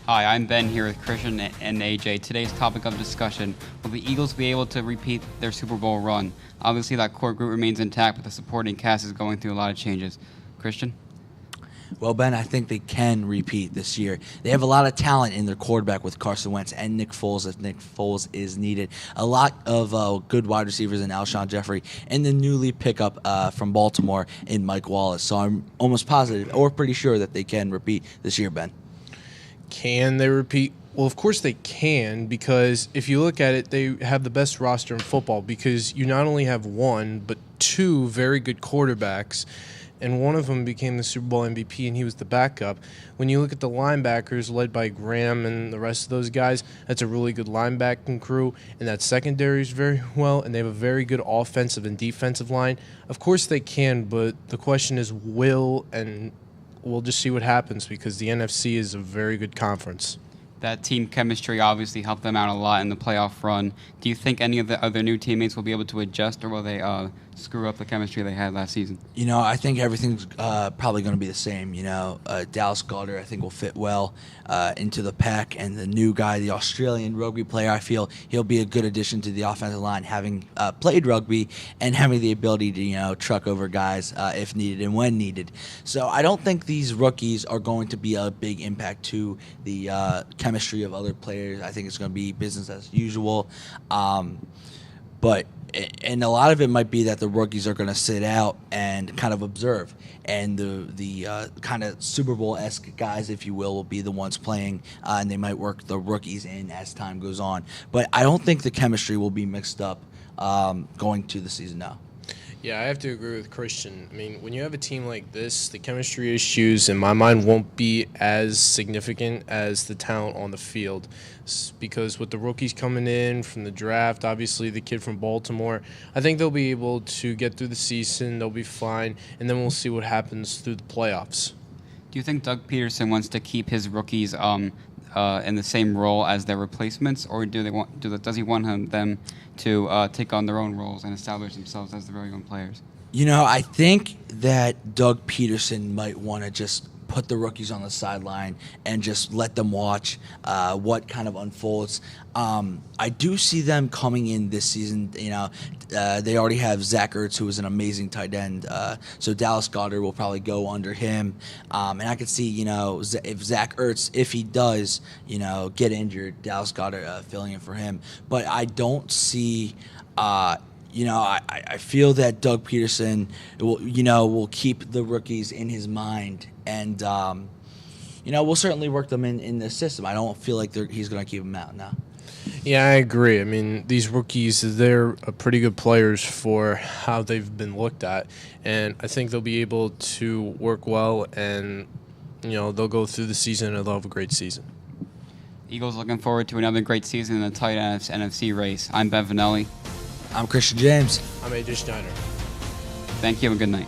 Hi, I'm Ben here with Christian and AJ. Today's topic of discussion, will the Eagles be able to repeat their Super Bowl run? Obviously, that core group remains intact, but the supporting cast is going through a lot of changes. Christian? Well, Ben, I think they can repeat this year. They have a lot of talent in their quarterback with Carson Wentz and Nick Foles if Nick Foles is needed. A lot of good wide receivers in Alshon Jeffrey and the newly pickup from Baltimore in Mike Wallace. So I'm almost positive or pretty sure that they can repeat this year, Ben. Can they repeat? Well, of course they can, because if you look at it, they have the best roster in football because you not only have one, but two very good quarterbacks, and one of them became the Super Bowl MVP, and he was the backup. When you look at the linebackers led by Graham and the rest of those guys, that's a really good linebacking crew, and that secondary is very well, and they have a very good offensive and defensive line. Of course they can, but the question is will, and we'll just see what happens because the NFC is a very good conference. That team chemistry obviously helped them out a lot in the playoff run. Do you think any of the other new teammates will be able to adjust, or will they screw up the chemistry they had last season? I think everything's probably going to be the same. Dallas Goedert, I think, will fit well into the pack, and the new guy, the Australian rugby player, I feel he'll be a good addition to the offensive line, having played rugby and having the ability to truck over guys if needed and when needed. So I don't think these rookies are going to be a big impact to the chemistry of other players. I think it's going to be business as usual. And a lot of it might be that the rookies are going to sit out and kind of observe, and the kind of Super Bowl-esque guys, if you will be the ones playing, and they might work the rookies in as time goes on. But I don't think the chemistry will be mixed up going to the season now. Yeah, I have to agree with Christian. I mean, when you have a team like this, the chemistry issues, in my mind, won't be as significant as the talent on the field. Because with the rookies coming in from the draft, obviously the kid from Baltimore, I think they'll be able to get through the season. They'll be fine, and then we'll see what happens through the playoffs. Do you think Doug Peterson wants to keep his rookies in the same role as their replacements, or does he want them to take on their own roles and establish themselves as the very own players? I think that Doug Peterson might want to just put the rookies on the sideline and just let them watch what kind of unfolds. I do see them coming in this season. They already have Zach Ertz, who is an amazing tight end. So Dallas Goedert will probably go under him. And I could see, if Zach Ertz, if he does, get injured, Dallas Goedert filling in for him. But I don't see. I feel that Doug Peterson will keep the rookies in his mind, and we'll certainly work them in the system. I don't feel like he's going to keep them out now. Yeah, I agree. I mean, these rookies, they're pretty good players for how they've been looked at, and I think they'll be able to work well, and they'll go through the season and they'll have a great season. Eagles looking forward to another great season in the tight NFC race. I'm Ben Vanelli. I'm Christian James. I'm AJ Schneider. Thank you and good night.